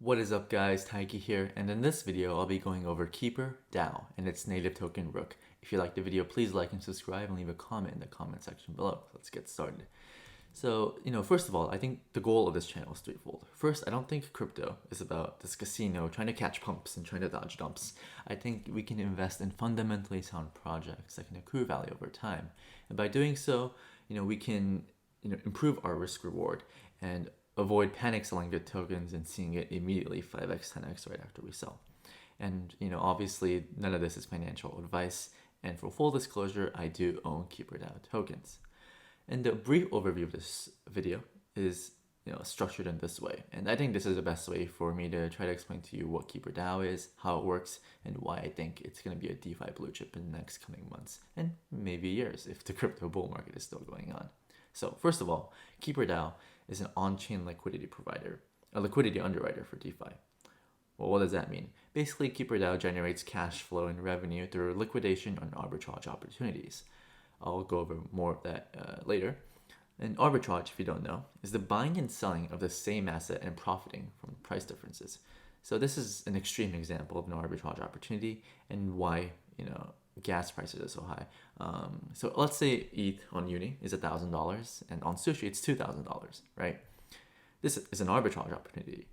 What is up guys, Taiki here, and in this video I'll be going over Keeper DAO and its native token ROOK. If you like the video, please like and subscribe and leave a comment in the comment section below. Let's get started. So, first of all, I think the goal of this channel is threefold. First, I don't think crypto is about this casino trying to catch pumps and trying to dodge dumps. I think we can invest in fundamentally sound projects that can accrue value over time. And by doing so, we can improve our risk reward and avoid panic selling good tokens and seeing it immediately 5x, 10x right after we sell. And obviously none of this is financial advice. And for full disclosure, I do own Keeper DAO tokens. And the brief overview of this video is structured in this way. And I think this is the best way for me to try to explain to you what Keeper DAO is, how it works, and why I think it's going to be a DeFi blue chip in the next coming months and maybe years if the crypto bull market is still going on. So first of all, Keeper DAO is an on-chain liquidity provider, a liquidity underwriter for DeFi. Well, what does that mean? Basically, Keeper DAO generates cash flow and revenue through liquidation on arbitrage opportunities. I'll go over more of that later. And arbitrage, if you don't know, is the buying and selling of the same asset and profiting from price differences. So this is an extreme example of an arbitrage opportunity and why gas prices are so high. So let's say ETH on Uni is $1,000 and on Sushi it's $2,000, right? This is an arbitrage opportunity.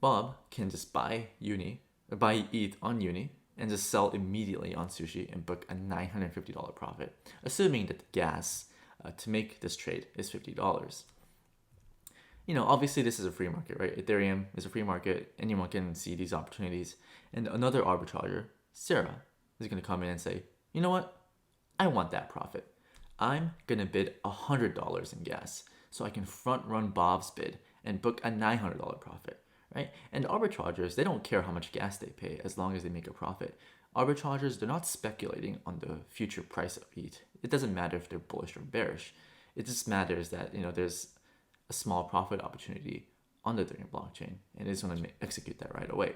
Bob can just buy ETH on Uni and just sell immediately on Sushi and book a $950 profit, assuming that the gas to make this trade is $50. Obviously this is a free market, right? Ethereum is a free market. Anyone can see these opportunities. And another arbitrager, Sarah, is going to come in and say, you know what? I want that profit. I'm going to bid $100 in gas so I can front run Bob's bid and book a $900 profit, right? And arbitragers, they don't care how much gas they pay as long as they make a profit. Arbitragers, they're not speculating on the future price of ETH. It doesn't matter if they're bullish or bearish. It just matters that, there's a small profit opportunity on the Ethereum blockchain and they just want to execute that right away.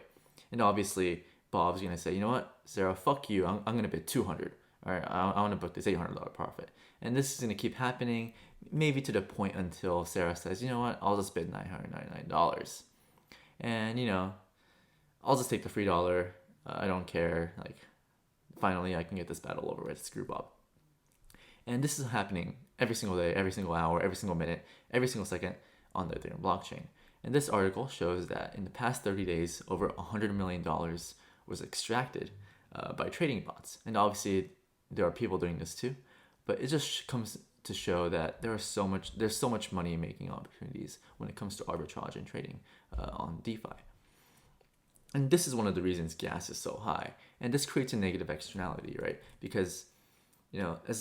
And obviously, Bob's going to say, you know what, Sarah, fuck you. I'm going to bid 200. All right, I want to book this $800 profit. And this is going to keep happening, maybe to the point until Sarah says, you know what, I'll just bid $999. And, I'll just take the free dollar. I don't care. Like, finally, I can get this battle over with. Screw Bob. And this is happening every single day, every single hour, every single minute, every single second on the Ethereum blockchain. And this article shows that in the past 30 days, over $100 million was extracted by trading bots. And obviously, there are people doing this too. But it just comes to show that there's so much money making opportunities when it comes to arbitrage and trading on DeFi. And this is one of the reasons gas is so high. And this creates a negative externality, right? Because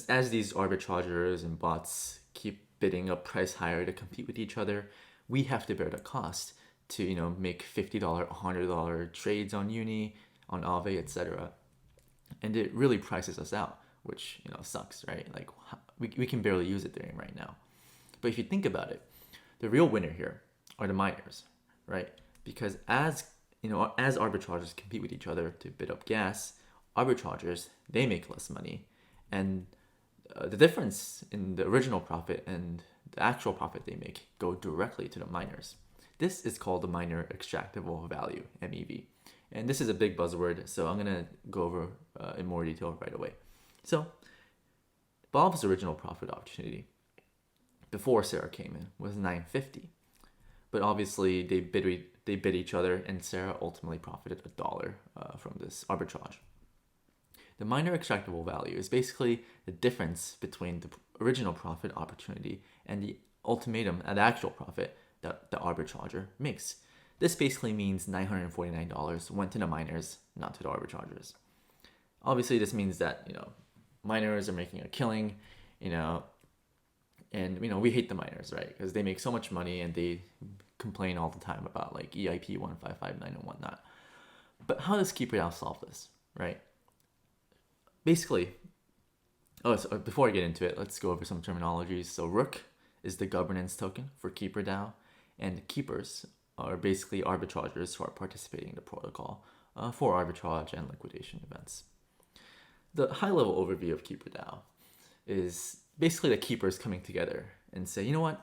as these arbitragers and bots keep bidding up price higher to compete with each other, we have to bear the cost to make $50, $100 trades on Uni, on Aave, etc. And it really prices us out, which sucks, right? Like we can barely use Ethereum right now. But if you think about it, the real winner here are the miners, right? Because as arbitragers compete with each other to bid up gas, arbitragers, they make less money. And the difference in the original profit and the actual profit they make go directly to the miners. This is called the miner extractable value, MEV. And this is a big buzzword, so I'm going to go over in more detail right away. So Bob's original profit opportunity before Sarah came in was $950. But obviously they bid each other, and Sarah ultimately profited $1 from this arbitrage. The miner extractable value is basically the difference between the original profit opportunity and the actual profit that the arbitrager makes. This basically means $949 went to the miners, not to the arbitragers. Obviously, this means that miners are making a killing, and we hate the miners, right? Because they make so much money and they complain all the time about like EIP 1559 and whatnot. But how does Keeper DAO solve this, right? Basically, so before I get into it, let's go over some terminologies. So ROOK is the governance token for Keeper DAO, and keepers are basically arbitragers who are participating in the protocol for arbitrage and liquidation events. The high-level overview of Keeper DAO is basically the keepers coming together and say, you know what,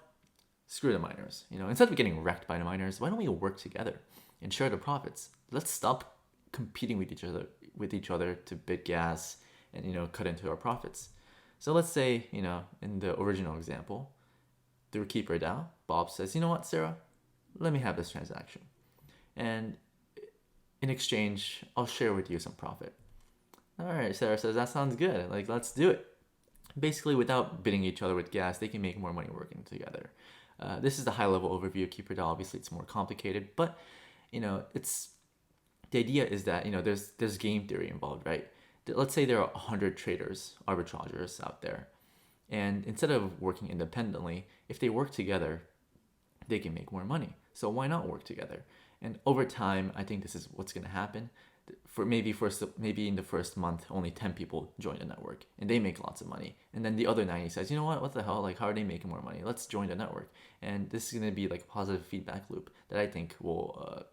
screw the miners. Instead of getting wrecked by the miners, why don't we work together and share the profits? Let's stop competing with each other to bid gas and cut into our profits. So let's say in the original example, through Keeper DAO, Bob says, you know what, Sarah, let me have this transaction, and in exchange, I'll share with you some profit. All right, Sarah says, that sounds good. Like, let's do it. Basically, without bidding each other with gas, they can make more money working together. This is the high-level overview of Keeper DAO. Obviously, it's more complicated, but it's the idea is that there's game theory involved, right? Let's say there are 100 traders, arbitrageurs out there, and instead of working independently, if they work together, they can make more money. So why not work together? And over time, I think this is what's going to happen. Maybe in the first month, only 10 people join the network and they make lots of money. And then the other 90 says, you know what the hell? Like, how are they making more money? Let's join the network. And this is going to be like a positive feedback loop that I think will,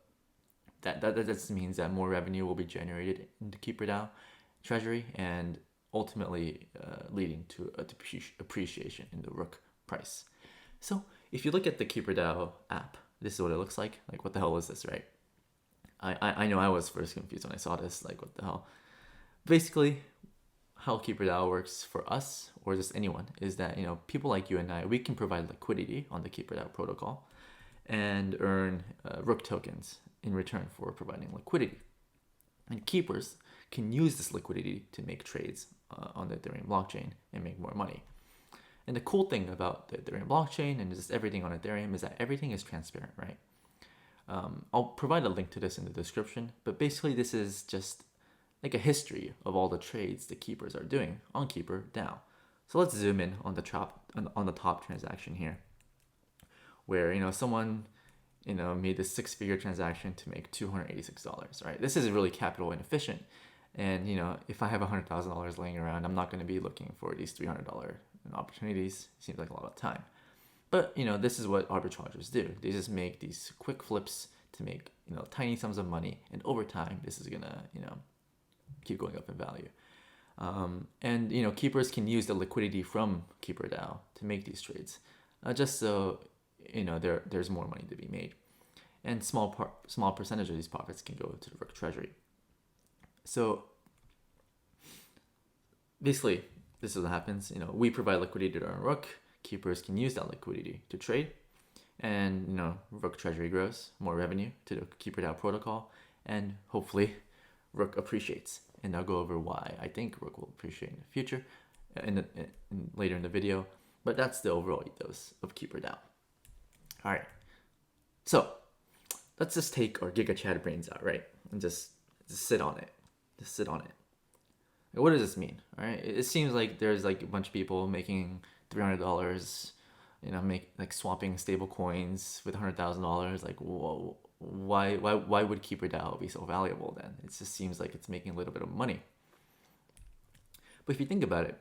that just means that more revenue will be generated in the Keeper DAO treasury and ultimately leading to appreciation in the ROOK price. So if you look at the Keeper DAO app, this is what it looks like. Like, what the hell is this, right? I know I was first confused when I saw this, like, what the hell? Basically, how Keeper DAO works for us, or just anyone, is that, people like you and I, we can provide liquidity on the Keeper DAO protocol and earn ROOK tokens in return for providing liquidity. And keepers can use this liquidity to make trades on the Ethereum blockchain and make more money. And the cool thing about the Ethereum blockchain and just everything on Ethereum is that everything is transparent, right? I'll provide a link to this in the description, but basically this is just like a history of all the trades the keepers are doing on Keeper DAO. So let's zoom in on the top transaction here, where someone made this 6-figure transaction to make $286, right? This is really capital inefficient, and if I have $100,000 laying around, I'm not going to be looking for these $300 opportunities. It seems like a lot of time. But this is what arbitrageurs do. They just make these quick flips to make tiny sums of money, and over time this is gonna keep going up in value. And keepers can use the liquidity from Keeper DAO to make these trades, just so there's more money to be made, and small percentage of these profits can go to the ROOK treasury. So basically, this is what happens. We provide liquidity to our ROOK. Keepers can use that liquidity to trade, and ROOK treasury grows, more revenue to the Keeper DAO protocol, and hopefully ROOK appreciates. And I'll go over why I think ROOK will appreciate in the future, later in the video. But that's the overall ethos of Keeper DAO. All right, so let's just take our GigaChad brains out, right, and just sit on it. Just sit on it. What does this mean? All right, it seems like there's like a bunch of people making $300, make like swapping stable coins with $100,000. Like, whoa, why would Keeper DAO be so valuable then? It just seems like it's making a little bit of money. But if you think about it,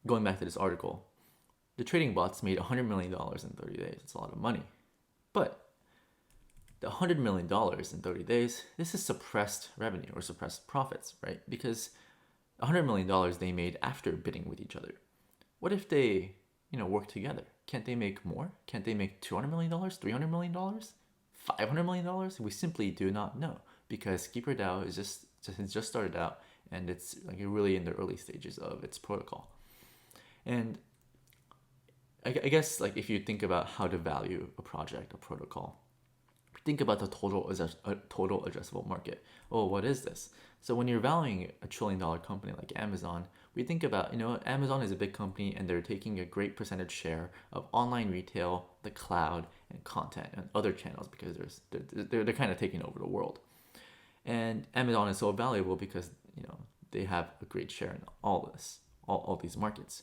going back to this article, the trading bots made $100 million in 30 days. It's a lot of money. But the $100 million in 30 days, this is suppressed revenue or suppressed profits, right? Because $100 million they made after bidding with each other. What if they, work together? Can't they make more? Can't they make $200 million, $300 million, $500 million? We simply do not know, because Keeper DAO has just started out, and it's like really in the early stages of its protocol. And I guess, like, if you think about how to value a project, a protocol, think about the total addressable market. Oh, what is this? So when you're valuing a $1 trillion company like Amazon, we think about, Amazon is a big company and they're taking a great percentage share of online retail, the cloud, and content and other channels, because they're kind of taking over the world. And Amazon is so valuable because they have a great share in all these markets.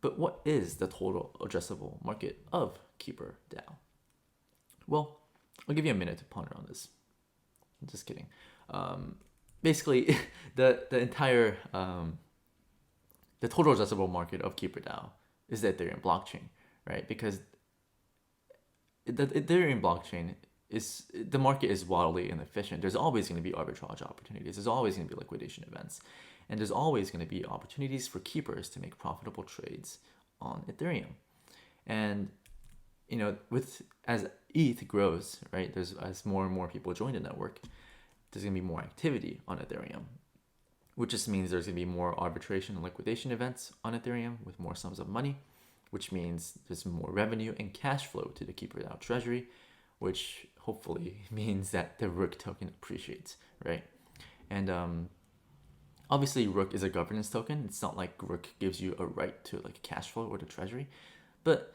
But what is the total addressable market of Keeper DAO? Well, I'll give you a minute to ponder on this. I'm just kidding. Basically, the entire the total addressable market of Keeper DAO is the Ethereum blockchain, right? Because the Ethereum blockchain the market is wildly inefficient. There's always going to be arbitrage opportunities. There's always going to be liquidation events, and there's always going to be opportunities for keepers to make profitable trades on Ethereum. And with as ETH grows, right, as more and more people join the network, there's gonna be more activity on Ethereum, which just means there's gonna be more arbitration and liquidation events on Ethereum with more sums of money, which means there's more revenue and cash flow to the Keeper DAO treasury, which hopefully means that the ROOK token appreciates, right? And obviously ROOK is a governance token. It's not like ROOK gives you a right to like cash flow or the treasury, but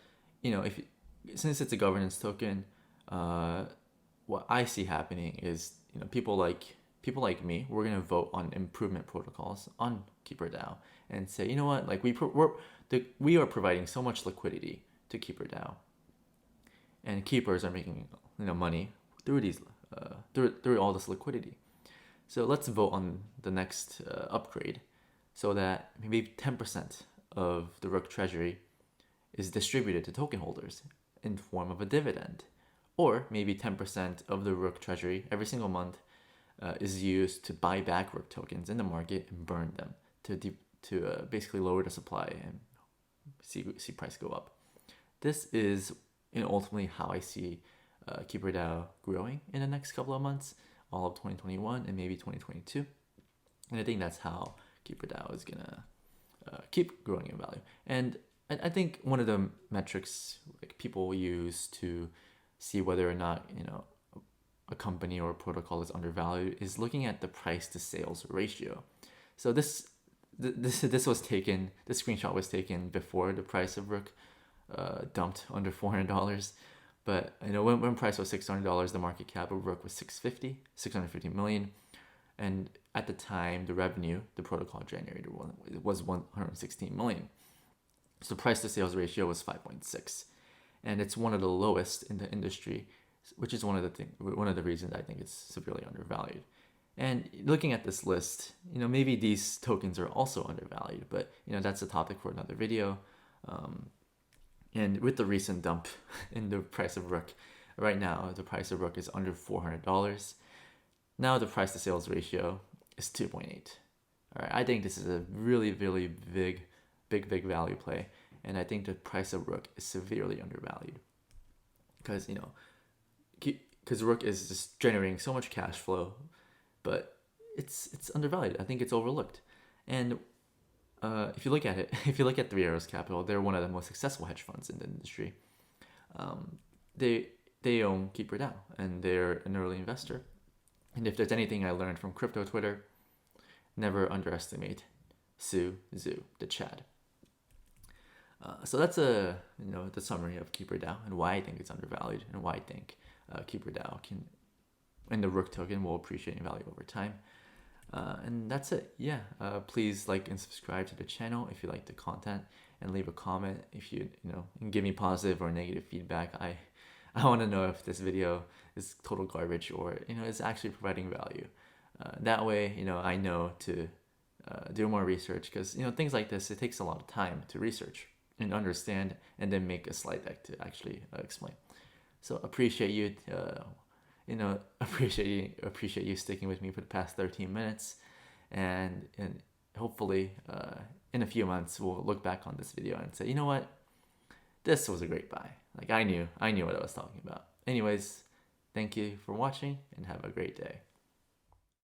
since it's a governance token, what I see happening is people like me, we're gonna vote on improvement protocols on Keeper DAO and say, you know what, like we are providing so much liquidity to Keeper DAO, and keepers are making money through these through all this liquidity. So let's vote on the next upgrade, so that maybe 10% of the ROOK treasury is distributed to token holders in form of a dividend, or maybe 10% of the ROOK treasury every single month is used to buy back ROOK tokens in the market and burn them to basically lower the supply and see price go up. This is ultimately how I see Keeper DAO growing in the next couple of months, all of 2021 and maybe 2022. And I think that's how Keeper DAO is gonna keep growing in value. And I think one of the metrics like people use to see whether or not a company or a protocol is undervalued is looking at the price to sales ratio. So this screenshot was taken before the price of ROOK dumped under $400. But when price was $600, the market cap of ROOK was 650 million, and at the time the revenue the protocol generated was 116 million. So price to sales ratio was 5.6, and it's one of the lowest in the industry, which is one of the reasons I think it's severely undervalued. And looking at this list, maybe these tokens are also undervalued, but that's a topic for another video. And with the recent dump in the price of ROOK, right now the price of ROOK is under $400. Now the price to sales ratio is 2.8. All right, I think this is a really, really big value play, and I think the price of ROOK is severely undervalued because ROOK is just generating so much cash flow, but it's undervalued. I think it's overlooked. And if you look at Three Arrows Capital, they're one of the most successful hedge funds in the industry. They own Keeper DAO, and they're an early investor. And if there's anything I learned from crypto Twitter, never underestimate Zhu, the Chad. So that's the summary of Keeper DAO and why I think it's undervalued, and why I think Keeper DAO and the ROOK token will appreciate in value over time. And that's it. Yeah. Please like and subscribe to the channel if you like the content, and leave a comment if you give me positive or negative feedback. I want to know if this video is total garbage or is actually providing value. That way I know to do more research, because things like this, it takes a lot of time to research and understand, and then make a slide deck to actually explain. So appreciate you. Appreciate you sticking with me for the past 13 minutes, and hopefully in a few months we'll look back on this video and say, what, this was a great buy. Like I knew what I was talking about. Anyways, thank you for watching, and have a great day.